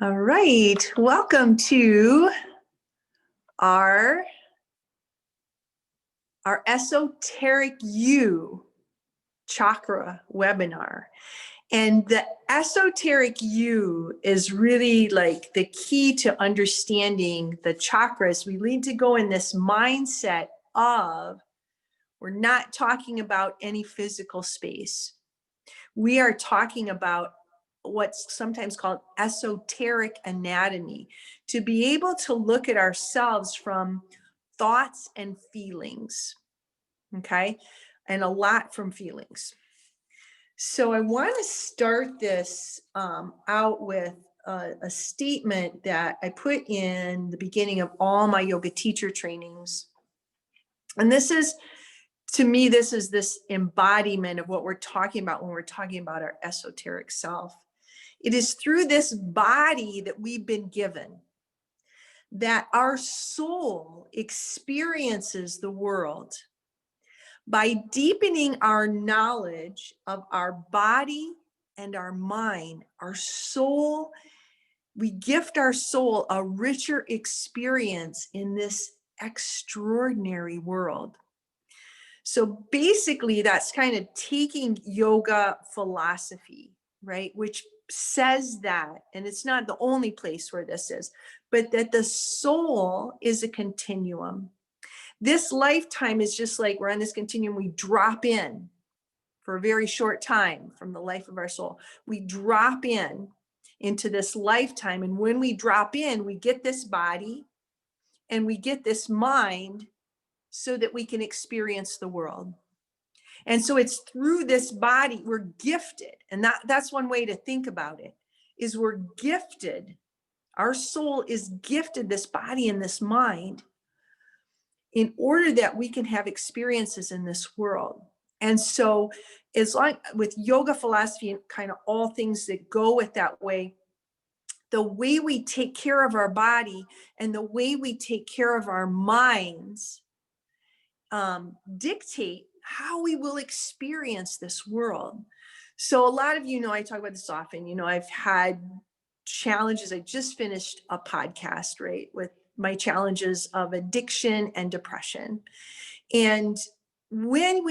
All right, welcome to our Esoteric You chakra webinar. And the esoteric you is really like the key to understanding the chakras. We need to go in this mindset of, we're not talking about any physical space. We are talking about what's sometimes called esoteric anatomy, to be able to look at ourselves from thoughts and feelings, okay? And a lot from feelings. So I want to start this out with a statement that I put in the beginning of all my yoga teacher trainings. And this is, to me, this is this embodiment of what we're talking about when we're talking about our esoteric self. It is through this body that we've been given that our soul experiences the world. By deepening our knowledge of our body and our mind, our soul, we gift our soul a richer experience in this extraordinary world. So basically, that's kind of taking yoga philosophy, right? Which says that, and it's not the only place where this is, but that the soul is a continuum. This lifetime is just like we're on this continuum. We drop in for a very short time from the life of our soul. We drop in into this lifetime. And when we drop in, we get this body and we get this mind so that we can experience the world. And so it's through this body we're gifted. And that's one way to think about it, is we're gifted. Our soul is gifted this body and this mind in order that we can have experiences in this world. And so it's like with yoga philosophy and kind of all things that go with that way, the way we take care of our body and the way we take care of our minds dictate how we will experience this world. So a lot of you know, I talk about this often, you know, I've had challenges. I just finished a podcast, right, with my challenges of addiction and depression. And when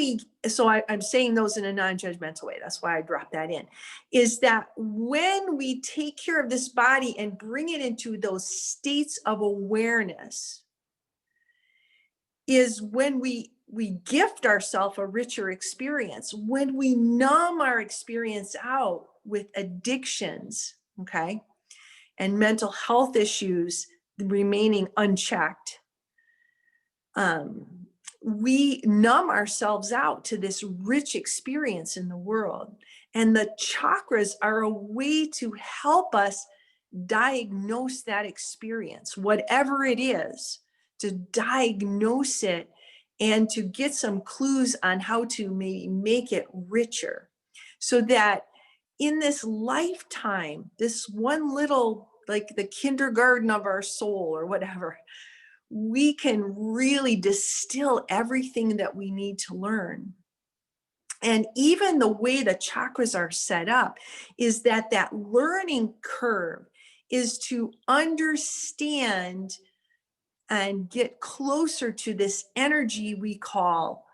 I'm saying those in a non-judgmental way, that's why I dropped that in, is that when we take care of this body and bring it into those states of awareness, is when we gift ourselves a richer experience. When we numb our experience out with addictions, okay, and mental health issues remaining unchecked, we numb ourselves out to this rich experience in the world. And the chakras are a way to help us diagnose that experience, whatever it is, to diagnose it and to get some clues on how to maybe make it richer, so that in this lifetime, this one little, like the kindergarten of our soul or whatever, we can really distill everything that we need to learn. And even the way the chakras are set up is that learning curve is to understand and get closer to this energy we call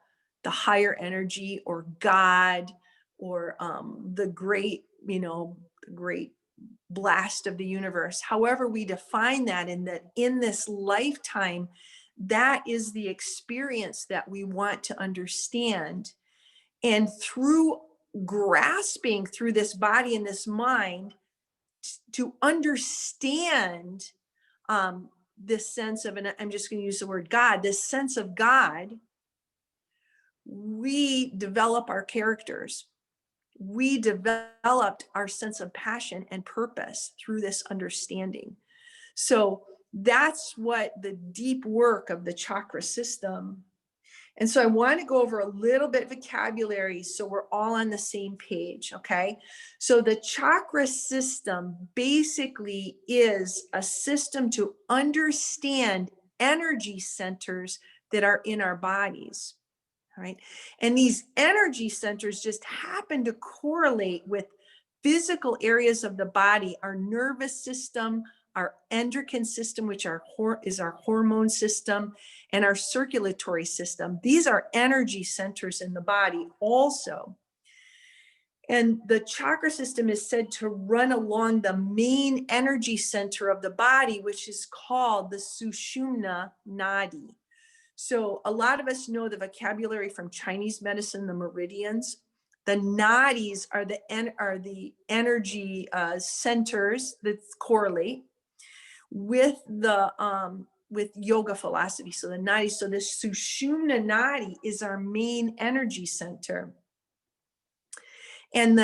the higher energy or God, or the great, the great blast of the universe, however we define that. And that in this lifetime, that is the experience that we want to understand. And through grasping through this body and this mind to understand this sense of, and I'm just going to use the word God, this sense of God, we develop our characters. We developed our sense of passion and purpose through this understanding. So that's what the deep work of the chakra system. And so I want to go over a little bit of vocabulary so we're all on the same page, okay? So the chakra system basically is a system to understand energy centers that are in our bodies, all right? And these energy centers just happen to correlate with physical areas of the body, our nervous system, our endocrine system, which is our hormone system, and our circulatory system. These are energy centers in the body also. And the chakra system is said to run along the main energy center of the body, which is called the Sushumna Nadi. So a lot of us know the vocabulary from Chinese medicine, the meridians. The nadis are the energy centers that correlate with with yoga philosophy. So the nadis, so the Sushumna Nadi is our main energy center. And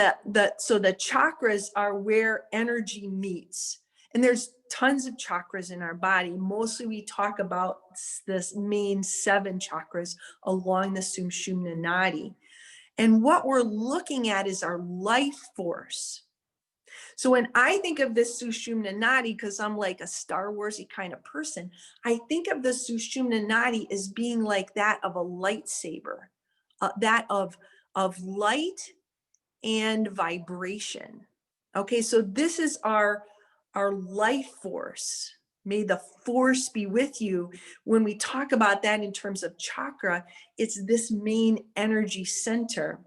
so the chakras are where energy meets. And there's tons of chakras in our body. Mostly we talk about this main 7 chakras along the Sushumna Nadi. And what we're looking at is our life force. So when I think of this Sushumna Nadi, because I'm like a Star Warsy kind of person, I think of the Sushumna Nadi as being like that of a lightsaber, that of light and vibration. Okay, so this is our life force. May the force be with you. When we talk about that in terms of chakra, it's this main energy center.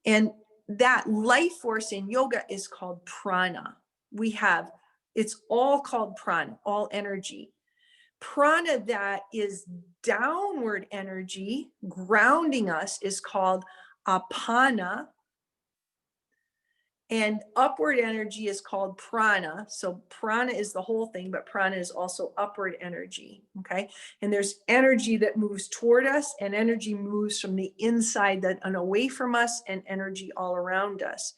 And that life force in yoga is called prana. It's all called prana, all energy. Prana that is downward energy, grounding us, is called apana. And upward energy is called prana. So prana is the whole thing, but prana is also upward energy, okay? And there's energy that moves toward us, and energy moves from the inside and away from us, and energy all around us.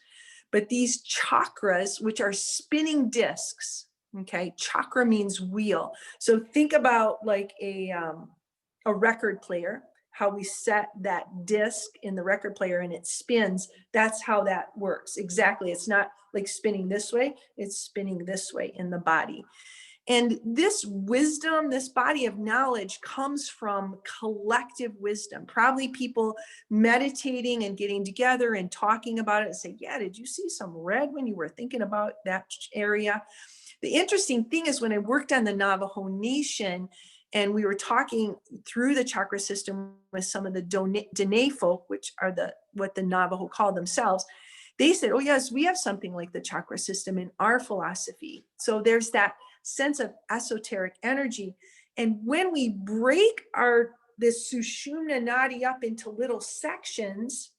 But these chakras, which are spinning discs, okay? Chakra means wheel. So think about like a record player, how we set that disc in the record player and it spins. That's how that works. Exactly. It's not like spinning this way, it's spinning this way in the body. And this wisdom, this body of knowledge comes from collective wisdom. Probably people meditating and getting together and talking about it and say, yeah, did you see some red when you were thinking about that area? The interesting thing is when I worked on the Navajo Nation, and we were talking through the chakra system with some of the Dene folk, which are what the Navajo call themselves. They said, oh yes, we have something like the chakra system in our philosophy. So there's that sense of esoteric energy. And when we break this Sushumna Nadi up into little sections,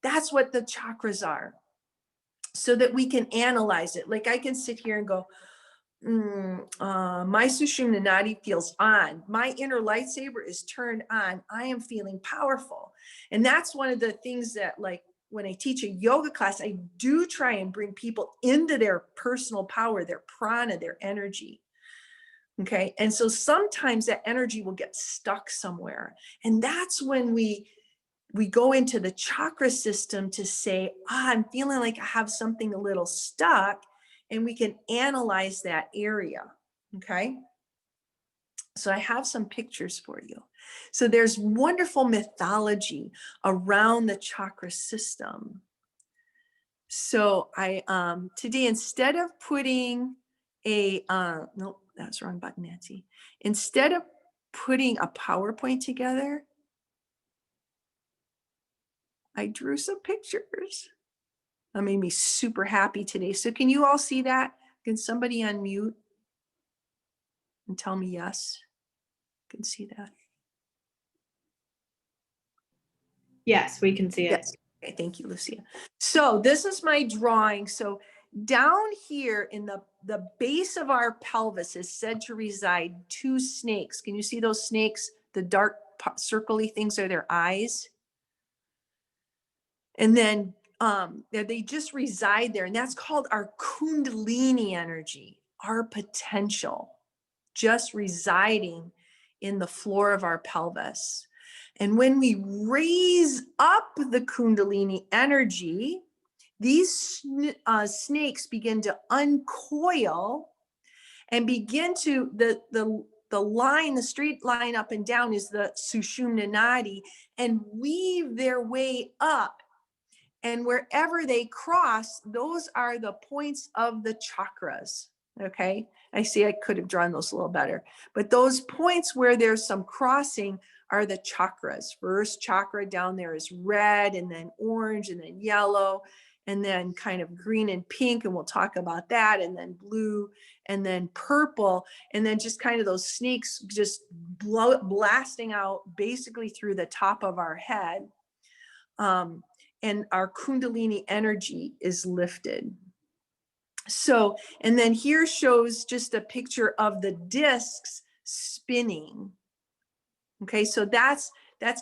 that's what the chakras are. So that we can analyze it. Like I can sit here and go, my Sushumna Nadi feels on. My inner lightsaber is turned on. I am feeling powerful. And that's one of the things that, like, when I teach a yoga class, I do try and bring people into their personal power, their prana, their energy. Okay. And so sometimes that energy will get stuck somewhere. And that's when we go into the chakra system to say, I'm feeling like I have something a little stuck. And we can analyze that area, okay? So I have some pictures for you. So there's wonderful mythology around the chakra system. So I, today, instead of putting no, that's the wrong button, Nancy. Instead of putting a PowerPoint together, I drew some pictures. That made me super happy today. So can you all see that? Can somebody unmute and tell me yes? Can see that? Yes, we can see it. Yes. Okay, thank you, Lucia. So this is my drawing. So down here in the base of our pelvis is said to reside 2 snakes. Can you see those snakes? The dark circly things are their eyes. And then they just reside there, and that's called our Kundalini energy, our potential, just residing in the floor of our pelvis. And when we raise up the Kundalini energy, these snakes begin to uncoil and begin to, the line, the straight line up and down is the Sushumna Nadi, and weave their way up. And wherever they cross, those are the points of the chakras. Okay. I see I could have drawn those a little better, but those points where there's some crossing are the chakras. First chakra down there is red, and then orange, and then yellow, and then kind of green and pink. And we'll talk about that. And then blue, and then purple, and then just kind of those snakes just blasting out basically through the top of our head. And our Kundalini energy is lifted. So, and then here shows just a picture of the discs spinning. Okay, so that's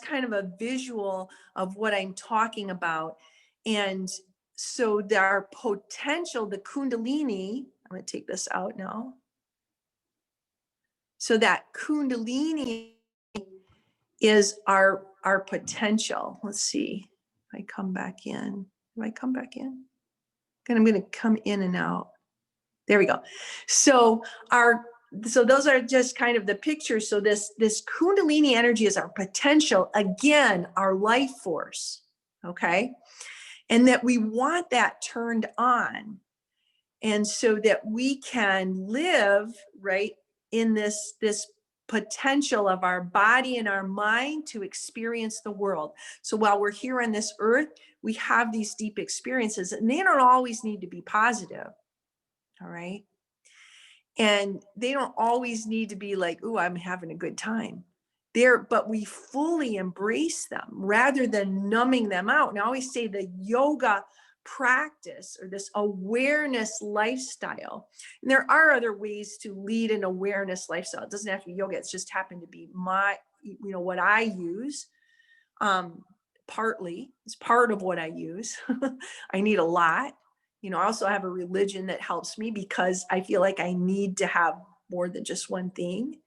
kind of a visual of what I'm talking about. And so our potential, the Kundalini, I'm going to take this out now. So that Kundalini is our potential. Let's see if I come back in. Do I come back in? And I'm going to come in and out. There we go. So those are just kind of the pictures. So this Kundalini energy is our potential, again, our life force. Okay. And that we want that turned on. And so that we can live right in this potential of our body and our mind to experience the world. So while we're here on this earth, we have these deep experiences, and they don't always need to be positive. All right. And they don't always need to be like, oh, I'm having a good time there, but we fully embrace them rather than numbing them out. And I always say the yoga practice, or this awareness lifestyle. And there are other ways to lead an awareness lifestyle. It doesn't have to be yoga. It's just happened to be what I use. Partly, it's part of what I use. I need a lot. I also have a religion that helps me because I feel like I need to have more than just one thing.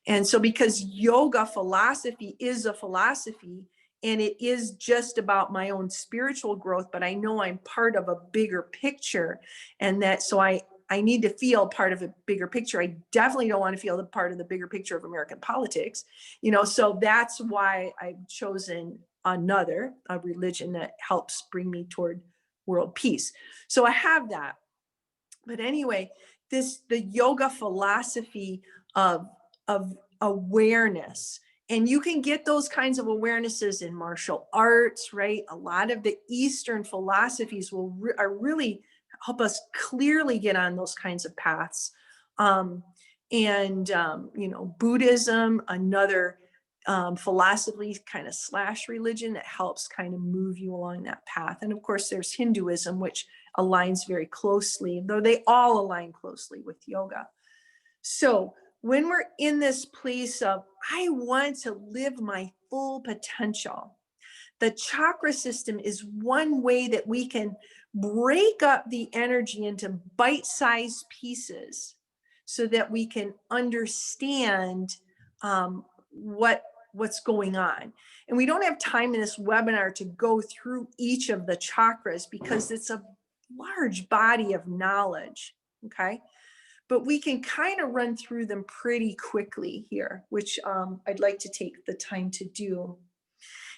And so because yoga philosophy is a philosophy, and it is just about my own spiritual growth, but I know I'm part of a bigger picture, and that so I need to feel part of a bigger picture. I definitely don't want to feel the part of the bigger picture of American politics, so that's why I've chosen a religion that helps bring me toward world peace. So I have that. But anyway, the yoga philosophy of awareness, and you can get those kinds of awarenesses in martial arts, right? A lot of the Eastern philosophies are really help us clearly get on those kinds of paths. Buddhism, another philosophy kind of / religion that helps kind of move you along that path. And of course, there's Hinduism, which aligns very closely, though they all align closely with yoga. So when we're in this place of, I want to live my full potential, the chakra system is one way that we can break up the energy into bite-sized pieces so that we can understand what's going on. And we don't have time in this webinar to go through each of the chakras because it's a large body of knowledge. Okay. But we can kind of run through them pretty quickly here, which I'd like to take the time to do.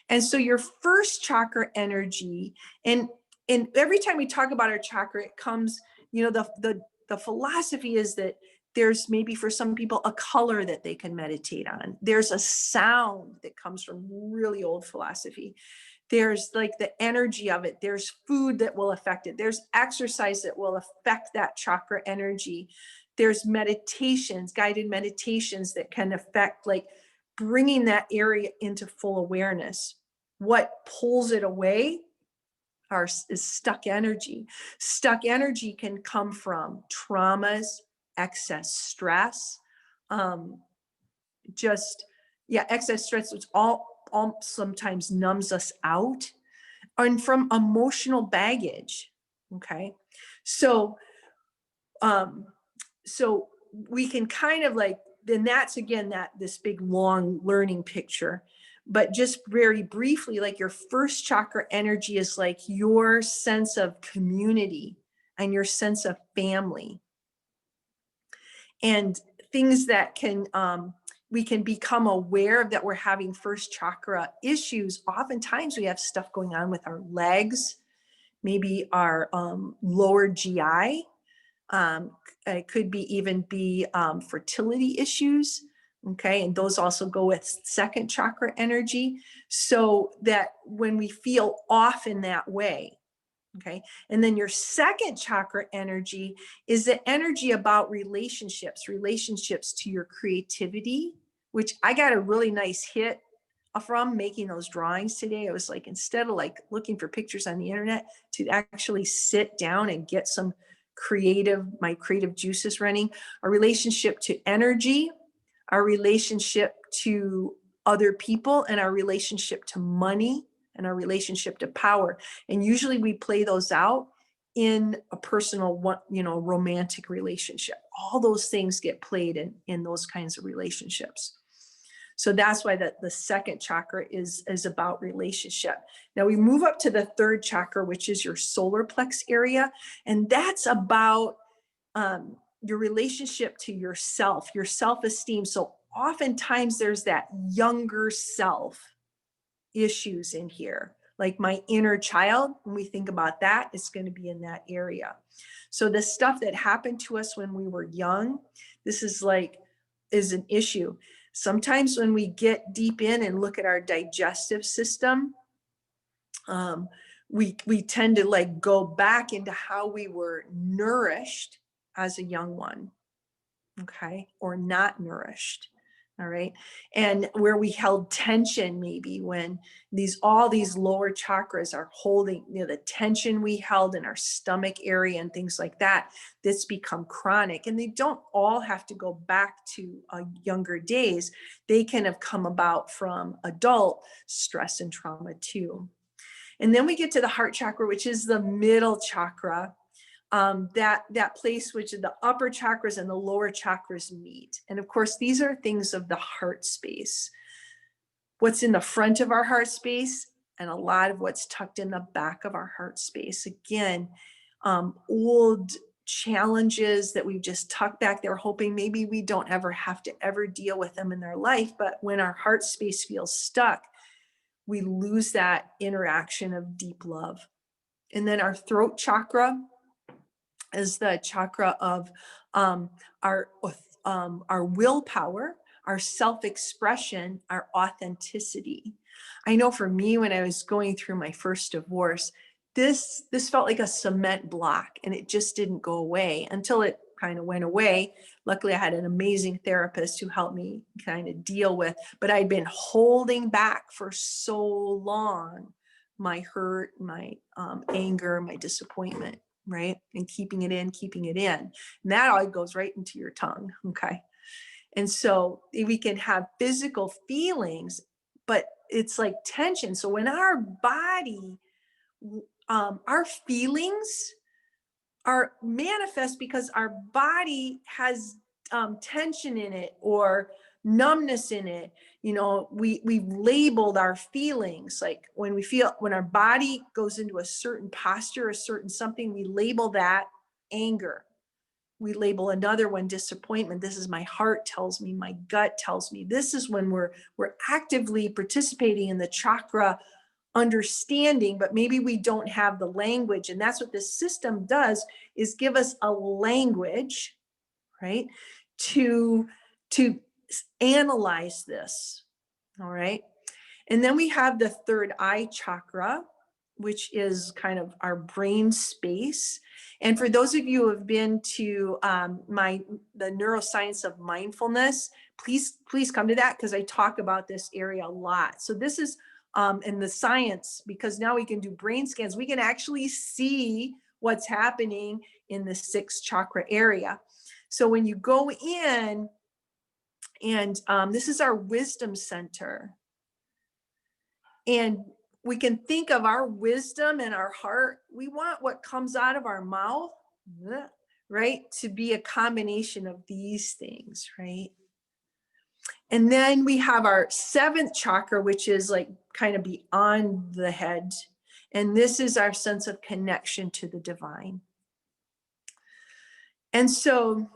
And so your first chakra energy, and every time we talk about our chakra, it comes, the philosophy is that there's maybe for some people a color that they can meditate on. There's a sound that comes from really old philosophy. There's like the energy of it. There's food that will affect it. There's exercise that will affect that chakra energy. There's meditations, guided meditations that can affect, like bringing that area into full awareness. What pulls it away is stuck energy. Stuck energy can come from traumas, excess stress, excess stress, which all sometimes numbs us out, and from emotional baggage. Okay, so we can kind of then that's again this big long learning picture. But just very briefly, like your first chakra energy is like your sense of community and your sense of family, and things that we can become aware of that we're having first chakra issues. Oftentimes we have stuff going on with our legs, maybe our lower GI. It could be even be fertility issues. Okay. And those also go with second chakra energy. So that when we feel off in that way, okay. And then your second chakra energy is the energy about relationships to your creativity, which I got a really nice hit from making those drawings today. I was like, instead of like looking for pictures on the internet, to actually sit down and get some my creative juices running. Our relationship to energy, our relationship to other people, and our relationship to money, and our relationship to power. And usually we play those out in a personal, romantic relationship. All those things get played in those kinds of relationships. So that's why the second chakra is about relationship. Now we move up to the third chakra, which is your solar plex area. And that's about your relationship to yourself, your self-esteem. So oftentimes there's that younger self issues in here. Like my inner child, when we think about that, it's going to be in that area. So the stuff that happened to us when we were young, this is an issue. Sometimes when we get deep in and look at our digestive system, we tend to go back into how we were nourished as a young one, okay, or not nourished. All right. And where we held tension, maybe when all these lower chakras are holding, the tension we held in our stomach area and things like that, that's become chronic. And they don't all have to go back to younger days. They can have come about from adult stress and trauma too. And then we get to the heart chakra, which is the middle chakra. That place which the upper chakras and the lower chakras meet. And of course, these are things of the heart space. What's in the front of our heart space and a lot of what's tucked in the back of our heart space. Again, old challenges that we've just tucked back there, hoping maybe we don't ever have to ever deal with them in their life. But when our heart space feels stuck, we lose that interaction of deep love. And then our throat chakra is the chakra of our willpower, our self-expression, our authenticity. I know for me, when I was going through my first divorce, this felt like a cement block, and it just didn't go away until it kind of went away. Luckily, I had an amazing therapist who helped me kind of deal with, but I'd been holding back for so long, my hurt, my anger, my disappointment, right? And keeping it in. And that all goes right into your tongue, okay? And so we can have physical feelings, but it's like tension. So when our body, our feelings are manifest because our body has tension in it or numbness in it. We've labeled our feelings. Like when our body goes into a certain posture, a certain something, we label that anger. We label another one disappointment. This is my heart tells me, my gut tells me. This is when we're actively participating in the chakra understanding, but maybe we don't have the language. And that's what this system does, is give us a language, right? To analyze this. All right. And then we have the third eye chakra, which is kind of our brain space. And for those of you who have been to the neuroscience of mindfulness, please come to that, because I talk about this area a lot. So this is in the science, because now we can do brain scans. We can actually see what's happening in the sixth chakra area. So when you go in, and this is our wisdom center, and we can think of our wisdom and our heart. We want what comes out of our mouth, right, to be a combination of these things, right? And then we have our seventh chakra, which is like kind of beyond the head. And this is our sense of connection to the divine. And so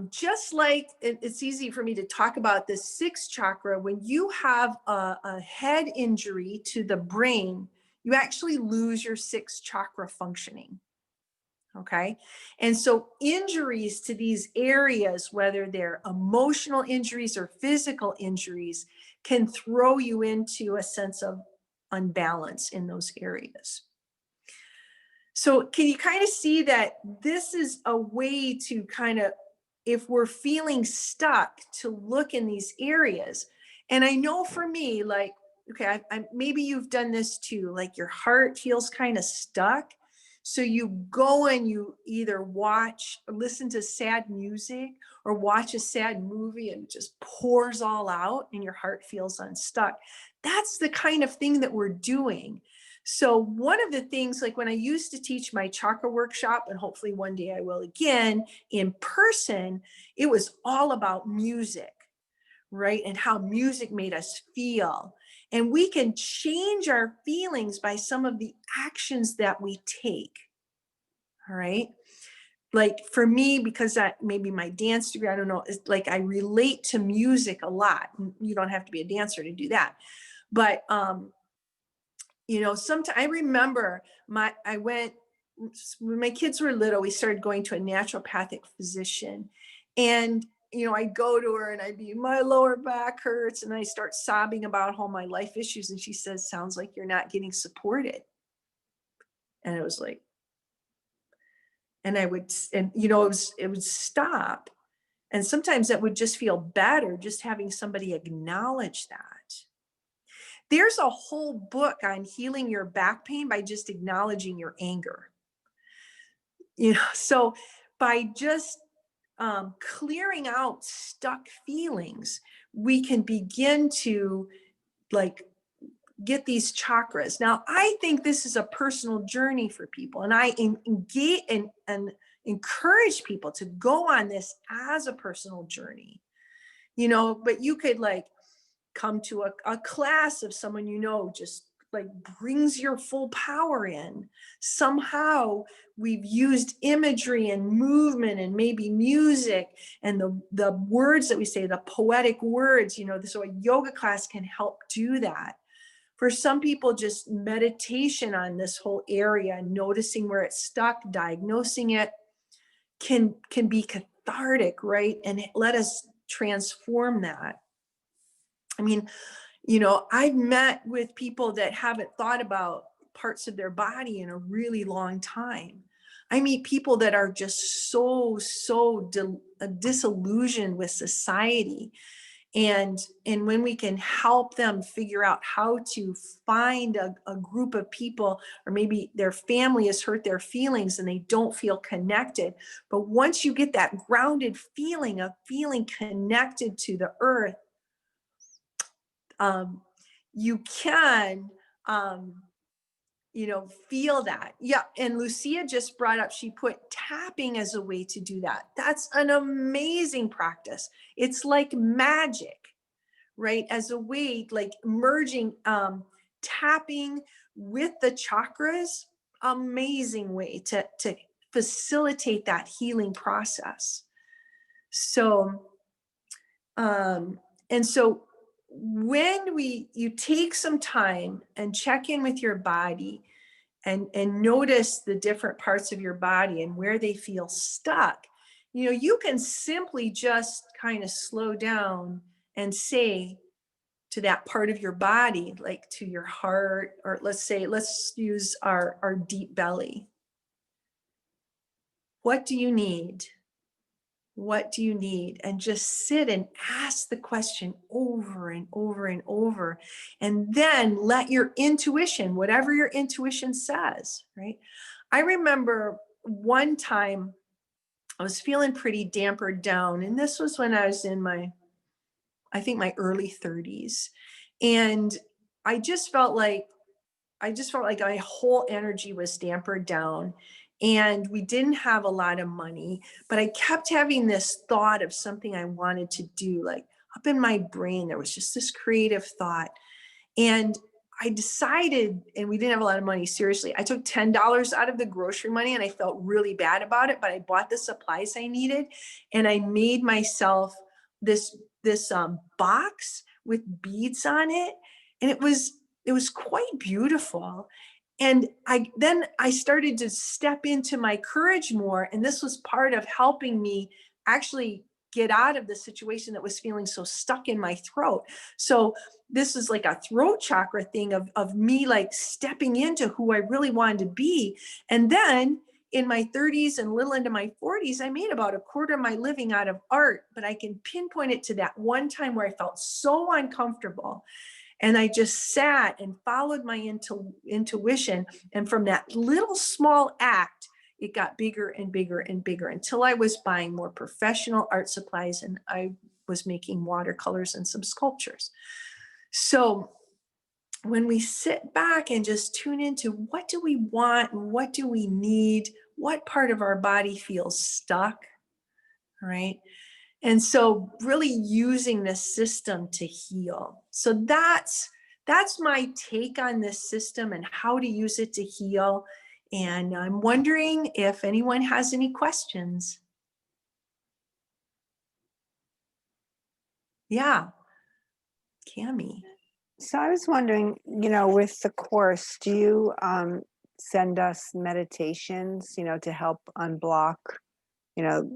just like it's easy for me to talk about the sixth chakra, when you have a head injury to the brain, you actually lose your sixth chakra functioning. Okay. And so injuries to these areas, whether they're emotional injuries or physical injuries, can throw you into a sense of unbalance in those areas. So can you kind of see that this is a way to kind of, if we're feeling stuck, to look in these areas. And I know for me, like, okay, maybe you've done this too, like your heart feels kind of stuck. So you go and you either watch, or listen to sad music, or watch a sad movie, and it just pours all out and your heart feels unstuck. That's the kind of thing that we're doing. So one of the things, like when I used to teach my chakra workshop, and hopefully one day I will again in person, it was all about music, right? And how music made us feel. And we can change our feelings by some of the actions that we take. All right. Like for me, because that maybe my dance degree, I don't know, is like I relate to music a lot. You don't have to be a dancer to do that. But you know, sometimes I remember when my kids were little, we started going to a naturopathic physician, and you know, I'd go to her and I'd be, my lower back hurts, and I start sobbing about all my life issues, and she says, sounds like you're not getting supported. And it was like, and I would, and you know, it would stop, and sometimes that would just feel better, just having somebody acknowledge that. There's a whole book on healing your back pain by just acknowledging your anger. You know, so by just clearing out stuck feelings, we can begin to like get these chakras. Now, I think this is a personal journey for people, and I engage and encourage people to go on this as a personal journey, you know, but you could like come to a class of someone, you know, just like brings your full power in. Somehow we've used imagery and movement and maybe music and the words that we say, the poetic words, you know, so a yoga class can help do that. For some people, just meditation on this whole area, noticing where it's stuck, diagnosing it, can be cathartic, right? And let us transform that. I mean, you know, I've met with people that haven't thought about parts of their body in a really long time. I meet people that are just so disillusioned with society. And when we can help them figure out how to find a group of people, or maybe their family has hurt their feelings and they don't feel connected. But once you get that grounded feeling of feeling connected to the earth, you can, you know, feel that. Yeah. And Lucia just brought up, she put tapping as a way to do that. That's an amazing practice. It's like magic, right? As a way, like merging, tapping with the chakras, amazing way to facilitate that healing process. So, and so when you take some time and check in with your body and notice the different parts of your body and where they feel stuck, you know, you can simply just kind of slow down and say to that part of your body, like to your heart, or let's use our deep belly. What do you need? What do you need? And just sit and ask the question over and over and over. And then let your intuition, whatever your intuition says, right? I remember one time I was feeling pretty dampered down. And this was when I was in my early 30s. And I just felt like my whole energy was dampered down. And we didn't have a lot of money, but I kept having this thought of something I wanted to do. Like up in my brain, there was just this creative thought. And I decided, and we didn't have a lot of money, seriously, I took $10 out of the grocery money, and I felt really bad about it, but I bought the supplies I needed, and I made myself this box with beads on it. And it was quite beautiful. And then I started to step into my courage more. And this was part of helping me actually get out of the situation that was feeling so stuck in my throat. So this is like a throat chakra thing of me like stepping into who I really wanted to be. And then in my 30s and little into my 40s, I made about a quarter of my living out of art, but I can pinpoint it to that one time where I felt so uncomfortable. And I just sat and followed my intuition. And from that little small act, it got bigger and bigger and bigger until I was buying more professional art supplies and I was making watercolors and some sculptures. So when we sit back and just tune into what do we want and what do we need, what part of our body feels stuck, right? And so really using this system to heal. So that's my take on this system and how to use it to heal. And I'm wondering if anyone has any questions. Yeah, Cami. So I was wondering, with the course, do you send us meditations, to help unblock,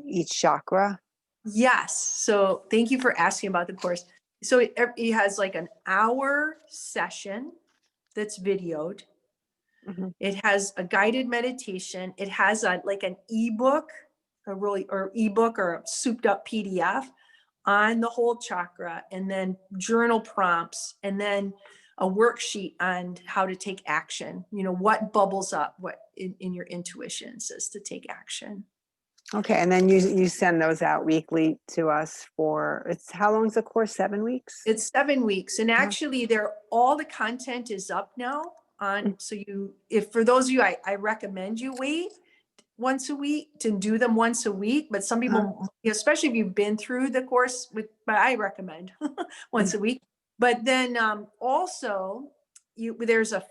each chakra? Yes. So thank you for asking about the course. So it has like an hour session that's videoed. Mhm. It has a guided meditation. It has like an ebook, ebook or a souped up PDF on the whole chakra, and then journal prompts, and then a worksheet on how to take action. What bubbles up, what in your intuition says to take action. Okay, and then you send those out weekly to us how long is the course? 7 weeks? It's 7 weeks, and Uh-huh. actually all the content is up now on, so if for those of you, I recommend you wait once a week to do them once a week, but some people, especially if you've been through the course but I recommend once a week. But then also there's a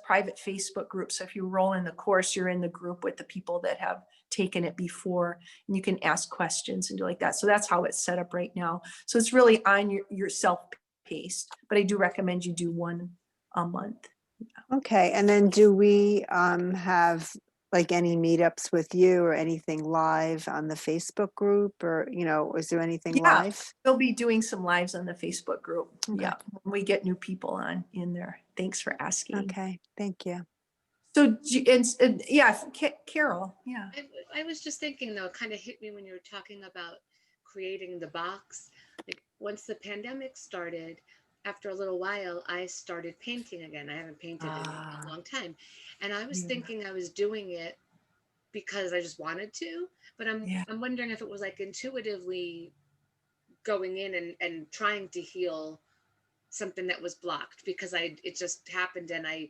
private Facebook group. So if you roll in the course, you're in the group with the people that have taken it before, and you can ask questions and do like that. So that's how it's set up right now. So it's really on your self-paced, but I do recommend you do one a month. Okay, and then do we have like any meetups with you or anything live on the Facebook group, or is there anything live? We'll be doing some lives on the Facebook group. Okay. Yeah, when we get new people in there. Thanks for asking. Okay, thank you. So, Carol, yeah. I was just thinking, though, it kind of hit me when you were talking about creating the box. Like once the pandemic started, after a little while, I started painting again. I haven't painted in a long time. And I was thinking I was doing it because I just wanted to, but I'm wondering if it was like intuitively going in and trying to heal something that was blocked, because it just happened, and I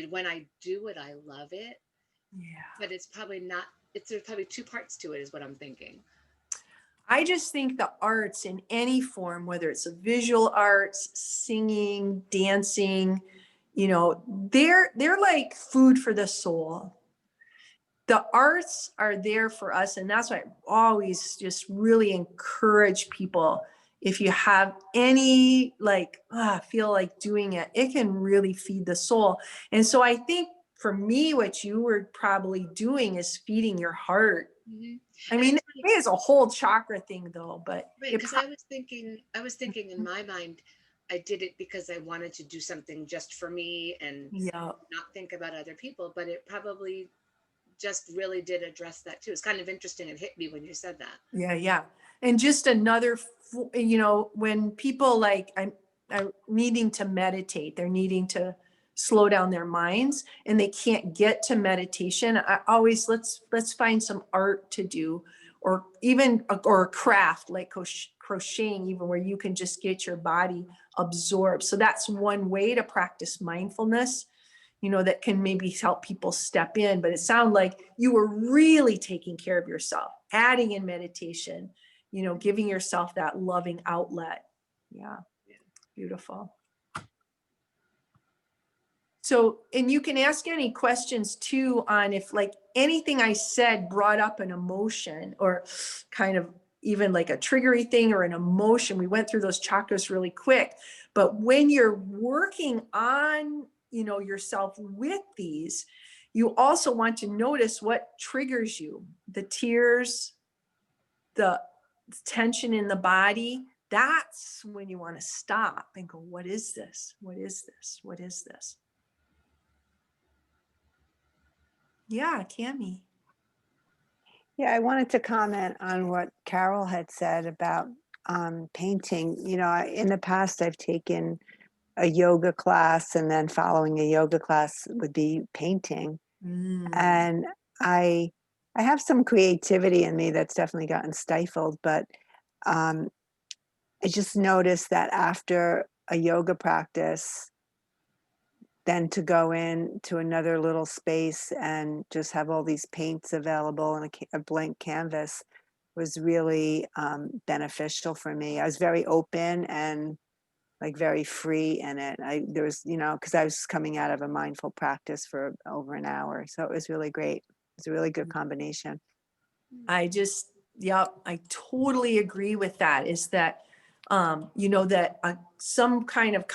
when I do it, I love it. Yeah. But it's probably not, there's probably two parts to it, is what I'm thinking. I just think the arts in any form, whether it's a visual arts, singing, dancing, they're like food for the soul. The arts are there for us. And that's why I always just really encourage people, if you have any feel like doing it, it can really feed the soul. And so I think for me, what you were probably doing is feeding your heart. Mm-hmm. I mean, it's a whole chakra thing though, but right, because I was thinking in my mind, I did it because I wanted to do something just for me and not think about other people, but it probably just really did address that too. It's kind of interesting. It hit me when you said that. Yeah. And just another, when people are needing to meditate, they're needing to slow down their minds and they can't get to meditation. I always, let's find some art to do, or even a craft like crocheting, even where you can just get your body absorbed. So that's one way to practice mindfulness, that can maybe help people step in. But it sounded like you were really taking care of yourself, adding in meditation, giving yourself that loving outlet. Yeah. Beautiful. So, and you can ask any questions too on if anything I said brought up an emotion, or kind of even like a triggery thing or an emotion. We went through those chakras really quick, but when you're working on yourself with these, you also want to notice what triggers you, the tears, the tension in the body. That's when you want to stop and go, what is this? What is this? What is this? Yeah, Cami. Yeah, I wanted to comment on what Carol had said about painting. In the past, I've taken a yoga class, and then following a yoga class would be painting. And I have some creativity in me that's definitely gotten stifled, but I just noticed that after a yoga practice, then to go in to another little space and just have all these paints available and a blank canvas was really beneficial for me. I was very open and like very free in it. There was, because I was coming out of a mindful practice for over an hour. So it was really great. It's a really good combination. I totally agree with that. Is that, that some kind of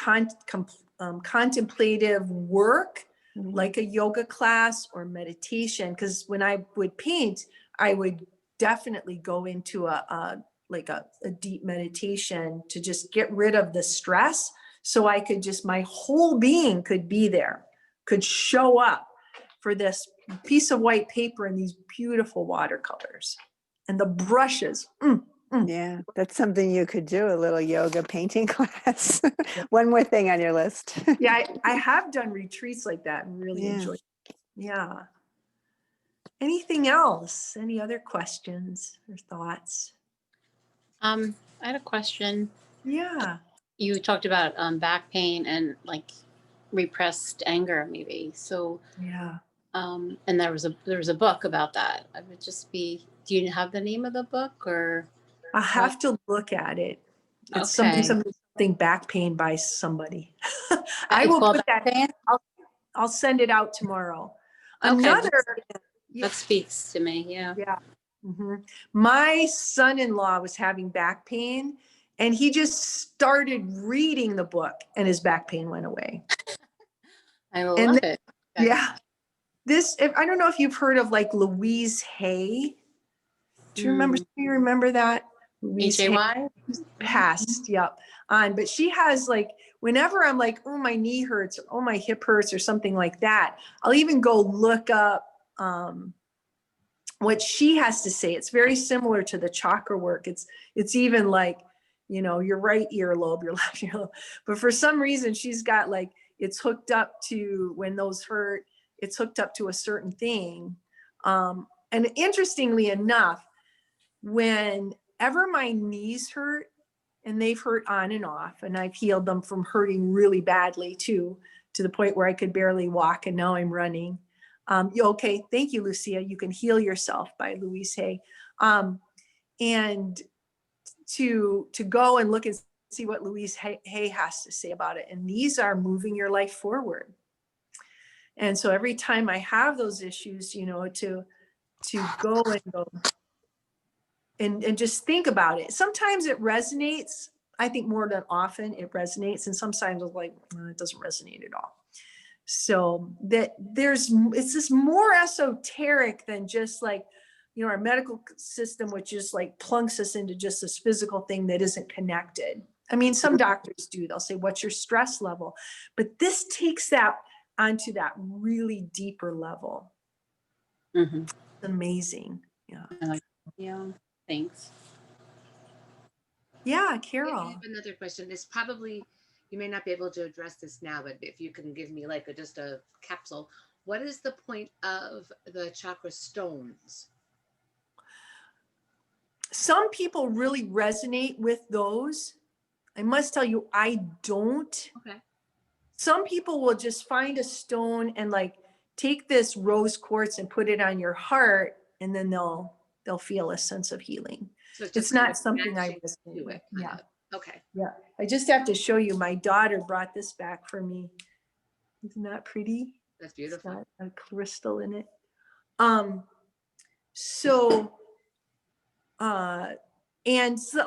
contemplative work, like a yoga class or meditation, because when I would paint, I would definitely go into a deep meditation to just get rid of the stress. So I could my whole being could be there, could show up for this piece of white paper and these beautiful watercolors and the brushes. Yeah, that's something you could do, a little yoga painting class. One more thing on your list. Yeah, I have done retreats like that and really enjoyed it. Yeah. Anything else? Any other questions or thoughts? I had a question. Yeah. You talked about back pain and like repressed anger, maybe. So, Yeah. and there was a book about that. I would just be. Do you have the name of the book or? I have to look at it. It's Okay. something back pain by somebody. I It's will called put back that. pain? I'll send it out tomorrow. Okay, Another. that speaks to me. Yeah. Yeah. My son-in-law was having back pain, and he just started reading the book, and his back pain went away. I love it. Okay. Yeah. I don't know if you've heard of like Louise Hay. Do you remember that? Louise Hay? Passed, yep. But she has whenever I'm like, oh, my knee hurts, or oh, my hip hurts, or something like that, I'll even go look up what she has to say. It's very similar to the chakra work. It's even like, your right earlobe, your left earlobe. But for some reason, she's got it's hooked up to, when those hurt, it's hooked up to a certain thing. And interestingly enough, whenever my knees hurt, and they've hurt on and off, and I've healed them from hurting really badly too, to the point where I could barely walk, and now I'm running. Okay, thank you, Lucia. You Can Heal Yourself by Louise Hay. And to go and look and see what Louise Hay has to say about it. And these are moving your life forward. And so every time I have those issues, to go and go and just think about it. Sometimes it resonates. I think more than often it resonates. And sometimes it's like, it doesn't resonate at all. So that it's this more esoteric than just our medical system, which just plunks us into just this physical thing that isn't connected. I mean, some doctors do. They'll say, what's your stress level? But this takes that onto that really deeper level. It's amazing. Yeah. Yeah. Thanks. Yeah, Carol. I have another question. It's probably, you may not be able to address this now, but if you can give me just a capsule, what is the point of the chakra stones? Some people really resonate with those. I must tell you, I don't. Okay. Some people will just find a stone and take this rose quartz and put it on your heart, and then they'll feel a sense of healing. So it's not something I resonate with. Yeah. Okay. Yeah. I just have to show you. My daughter brought this back for me. Isn't that pretty? That's beautiful. It's got a crystal in it. And so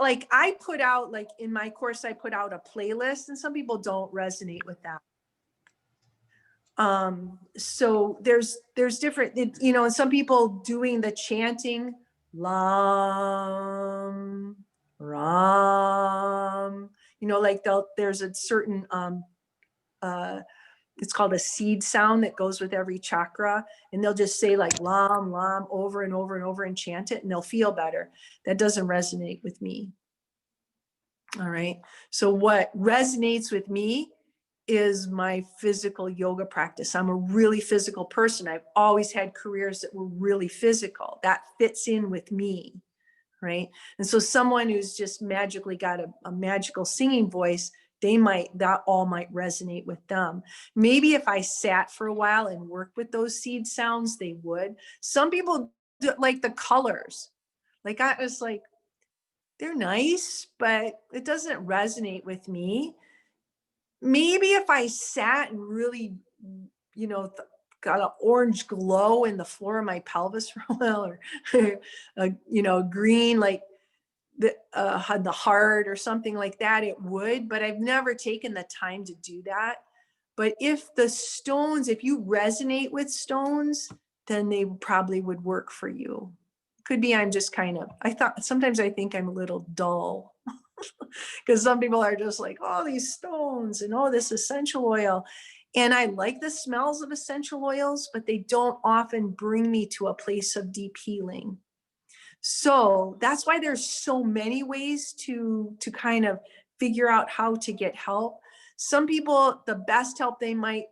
I put out, in my course, I put out a playlist, and some people don't resonate with that. So there's different, you know, and some people doing the chanting, Lam, Ram, you know, like there's a certain, it's called a seed sound that goes with every chakra. And they'll just say like Lam, Lam over and over and over and chant it and they'll feel better. That doesn't resonate with me. All right. So what resonates with me is my physical yoga practice. I'm a really physical person. I've always had careers that were really physical. That fits in with me, right? And so someone who's just magically got a magical singing voice, that all might resonate with them. Maybe if I sat for a while and worked with those seed sounds, they would. Some people do, like the colors. Like I was like, they're nice, but it doesn't resonate with me. Maybe if I sat and really, you know, got an orange glow in the floor of my pelvis for a while, or, you know, green, like had the heart or something like that, it would, but I've never taken the time to do that. But if the stones, if you resonate with stones, then they probably would work for you. Could be I'm just kind of, sometimes I think I'm a little dull. Because some people are just like, oh, these stones and oh, this essential oil. And I like the smells of essential oils, but they don't often bring me to a place of deep healing. So that's why there's so many ways to kind of figure out how to get help. Some people, the best help they might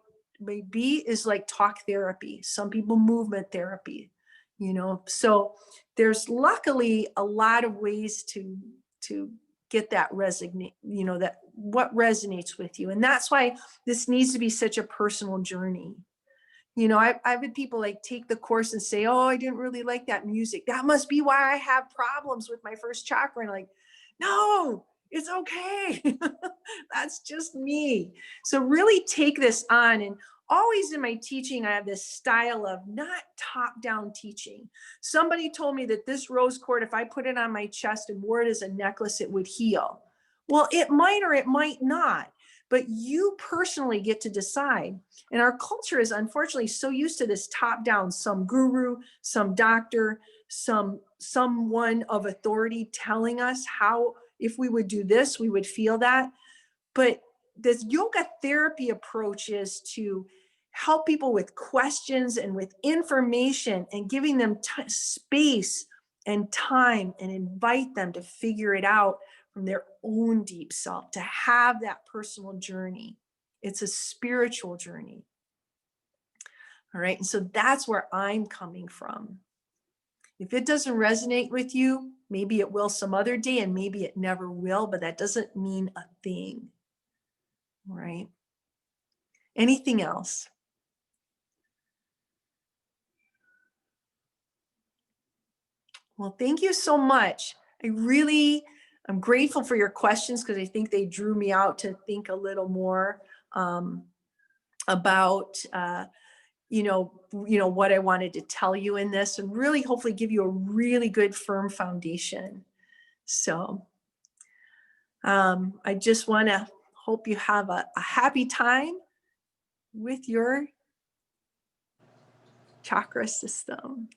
be is like talk therapy. Some people movement therapy, you know. So there's luckily a lot of ways to get that you know, that what resonates with you. And that's why this needs to be such a personal journey. You know, I've had people like take the course and say, oh, I didn't really like that music. That must be why I have problems with my first chakra. And like, no, it's okay. That's just me. So really take this on. And always in my teaching, I have this style of not top-down teaching. Somebody told me that this rose quartz, if I put it on my chest and wore it as a necklace, it would heal. Well, it might or it might not. But you personally get to decide. And our culture is unfortunately so used to this top down, some guru, some doctor, someone of authority telling us how, if we would do this, we would feel that. But this yoga therapy approach is to help people with questions and with information and giving them space and time and invite them to figure it out from their own deep self, to have that personal journey. It's a spiritual journey. All right. And so that's where I'm coming from. If it doesn't resonate with you, maybe it will some other day and maybe it never will, but that doesn't mean a thing. All right. Anything else? Well, thank you so much. I'm grateful for your questions because I think they drew me out to think a little more about, you know, what I wanted to tell you in this, and really hopefully give you a really good firm foundation. So I just want to hope you have a happy time with your chakra system.